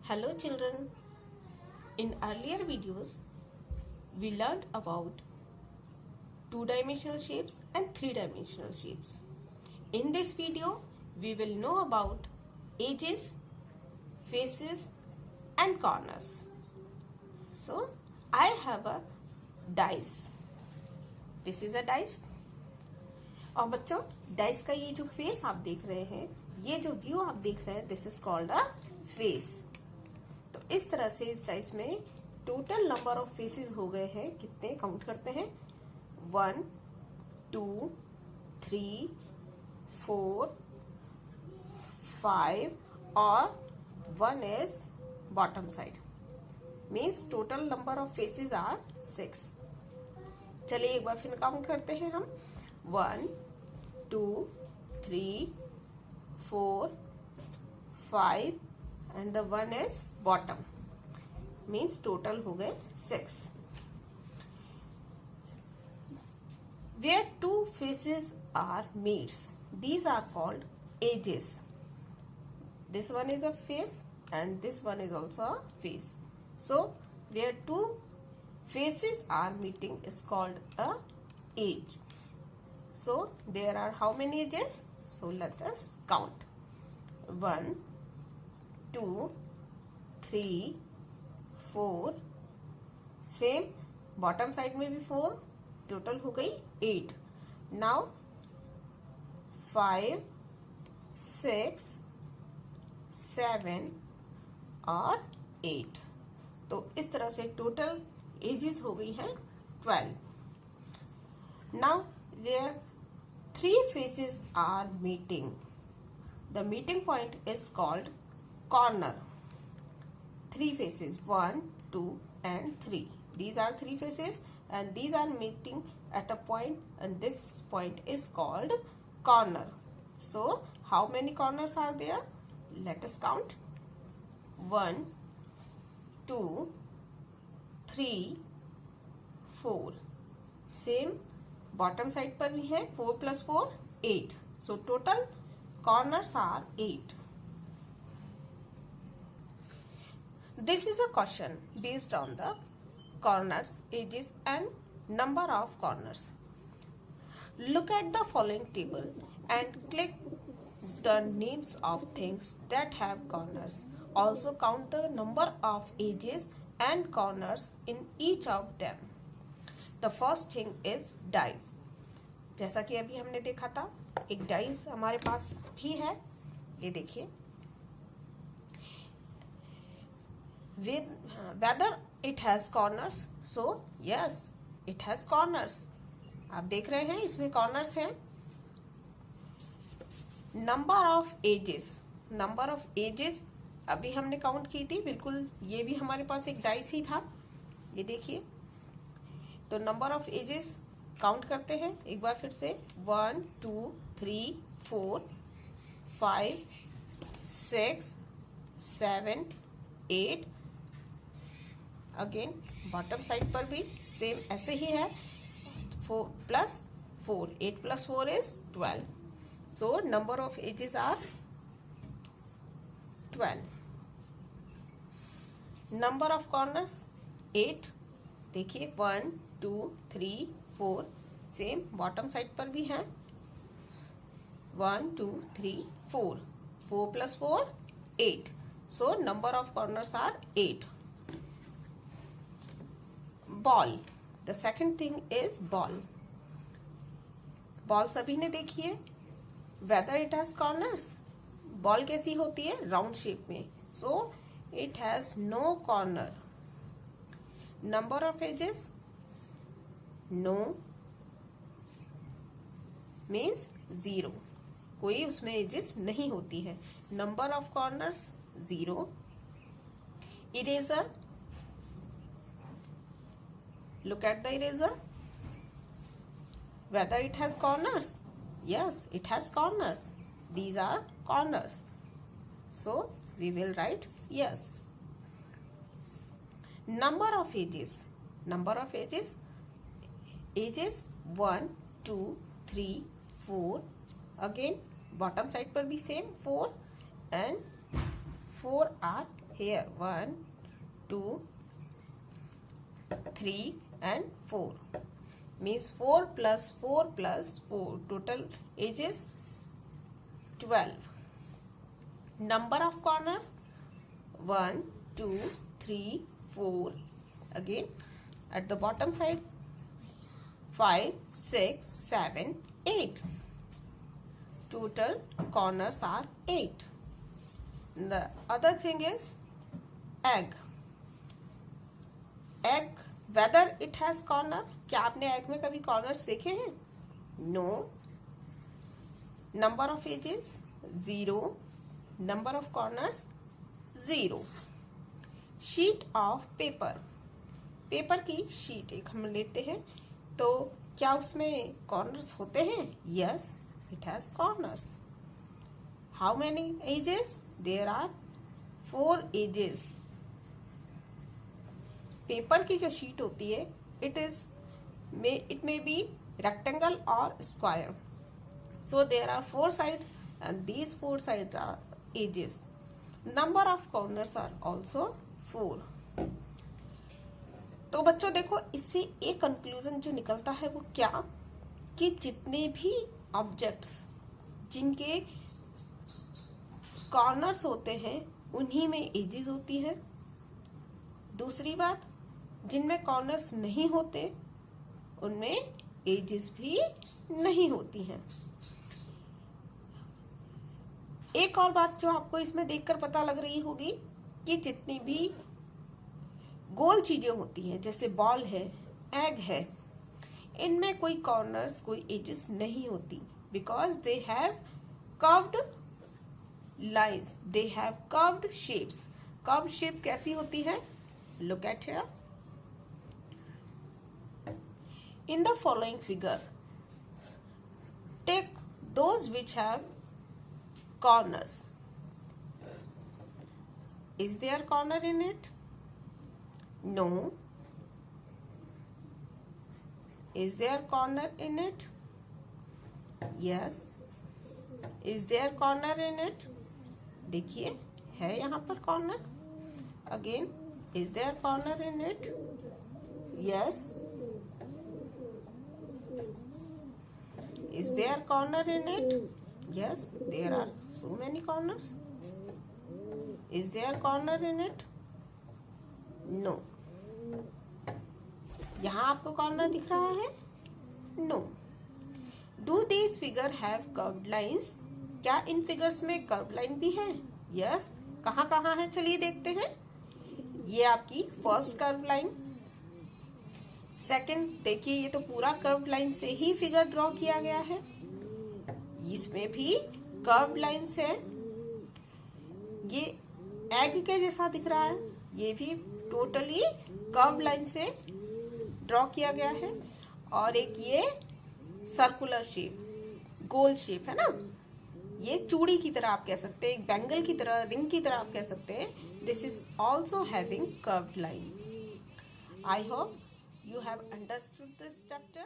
Hello children. In earlier videos, we learned about two-dimensional shapes and three-dimensional shapes. In this video, we will know about edges, faces and corners. So, I have a dice. This is a dice. और बच्चों, dice का ये जो face आप देख रहे हैं, ये जो व्यू आप देख रहे हैं, this is called a face. तो इस तरह से इस डाइस में टोटल नंबर ऑफ फेसेस हो गए हैं. कितने काउंट करते हैं? 1 2 3 4 5 और 1 is bottom side. Means total number of faces are 6. चलिए एक बार फिर काउंट करते हैं हम. 1 2 3 4 5 and the 1 is bottom. Means total हो गए 6. Where two faces are meets, these are called edges. This one is a face and this one is also a face. So where two faces are meeting is called a edge. So there are how many edges? So let us count. 1 2 3 4. Same bottom side में भी 4. Total हो गई 8. Now 5 6 7 और 8. तो इस तरह से total edges हो गई है 12. Now where three faces are meeting, the meeting point is called corner. Three faces, 1 2 and 3. These are three faces and these are meeting at a point, and this point is called corner. So how many corners are there? Let us count. 1 2 3 4. Same bottom side पर भी है. 4 + 4 8. So total corners are 8. This is a question based on the corners, edges and number of corners. Look at the following table and click the names of things that have corners. Also count the number of edges and corners in each of them. The first thing is dice. जैसा कि अभी हमने देखा था, एक dice हमारे पास भी है. ये देखिए. Whether it has corners? So yes, it has corners. आप देख रहे हैं इसमें कॉर्नर्स हैं. Number of edges. Number of edges अभी हमने काउंट की थी. बिल्कुल ये भी हमारे पास एक डाइस ही था. ये देखिए. तो नंबर ऑफ एजेस काउंट करते हैं एक बार फिर से. 1 2 3 4 5 6 7 8. अगेन बॉटम साइड पर भी सेम ऐसे ही है. 4 + 4. 8 + 4 is 12. So number of edges are 12. Number of corners 8. देखिए 1 2 3 4. सेम बॉटम साइड पर भी है. 1 2 3 4. 4 + 4 8. So number of corners are 8. Ball. The second thing is ball. Ball सभी ने देखी है. Whether it has corners. Ball कैसी होती है? राउंड शेप में. So it has no corner. Number of edges no, means 0. कोई उसमें एजेस नहीं होती है. Number of corners 0. Eraser. Look at the eraser. Whether it has corners? Yes, it has corners. These are corners. So we will write yes. Number of ages. Number of ages. Ages 1 2 3 4. Again bottom side पर भी same 4 and 4 are here 1 2 3 and 4 means 4 plus 4 plus 4 total age is 12. Number of corners 1 2 3 4. Again at the bottom side 5 6 7 8. Total corners are 8. The other thing is egg. Egg whether it has corner. क्या आपने egg में कभी corners देखे हैं? No. Number of edges 0. Number of corners 0. Sheet of paper. Paper की sheet एक हम लेते हैं तो क्या उसमें कॉर्नर्स होते हैं? Yes, it has corners. How many edges? There are 4 edges. Paper की जो शीट होती है इट मे बी रेक्टेंगल और square. So there are 4 sides and these 4 sides are edges. Number of corners are also 4. तो बच्चों देखो, इससे एक कंक्लूजन जो निकलता है वो क्या, कि जितने भी ऑब्जेक्ट्स जिनके कॉर्नर्स होते हैं उन्हीं में एजेस होती है. दूसरी बात, जिनमें कॉर्नर्स नहीं होते उनमें एजेस भी नहीं होती हैं. एक और बात जो आपको इसमें देखकर पता लग रही होगी कि जितनी भी गोल चीजें होती हैं जैसे बॉल है, एग है, इनमें कोई कॉर्नर्स कोई एजेस नहीं होती because they have curved lines, they have curved shapes. Curved shape कैसी होती है? Look at here. In the following figure take those which have corners. Is there corner in it? No. Is there corner in it? Yes. Is there corner in it? देखिए है यहाँ पर corner. Again, is there corner in it? Yes. Is there corner in it? Yes, there are so many corners. Is there corner in it? No. यहाँ आपको corner दिख रहा है? No. Do these figure have curved lines? क्या इन figures में curve line भी है? Yes. कहाँ कहाँ है? चलिए देखते हैं. ये आपकी फर्स्ट कर्व लाइन. सेकंड, देखिए ये तो पूरा कर्व लाइन से ही फिगर ड्रॉ किया गया है. इसमें भी कर्व लाइन्स है. ये एग के जैसा दिख रहा है, ये भी टोटली कर्व लाइन से ड्रॉ किया गया है. और एक ये सर्कुलर शेप, गोल शेप है ना, ये चूड़ी की तरह आप कह सकते हैं, एक बैंगल की तरह, रिंग की तरह आप कह सकते हैं. This is also having curved line. I hope you have understood this chapter.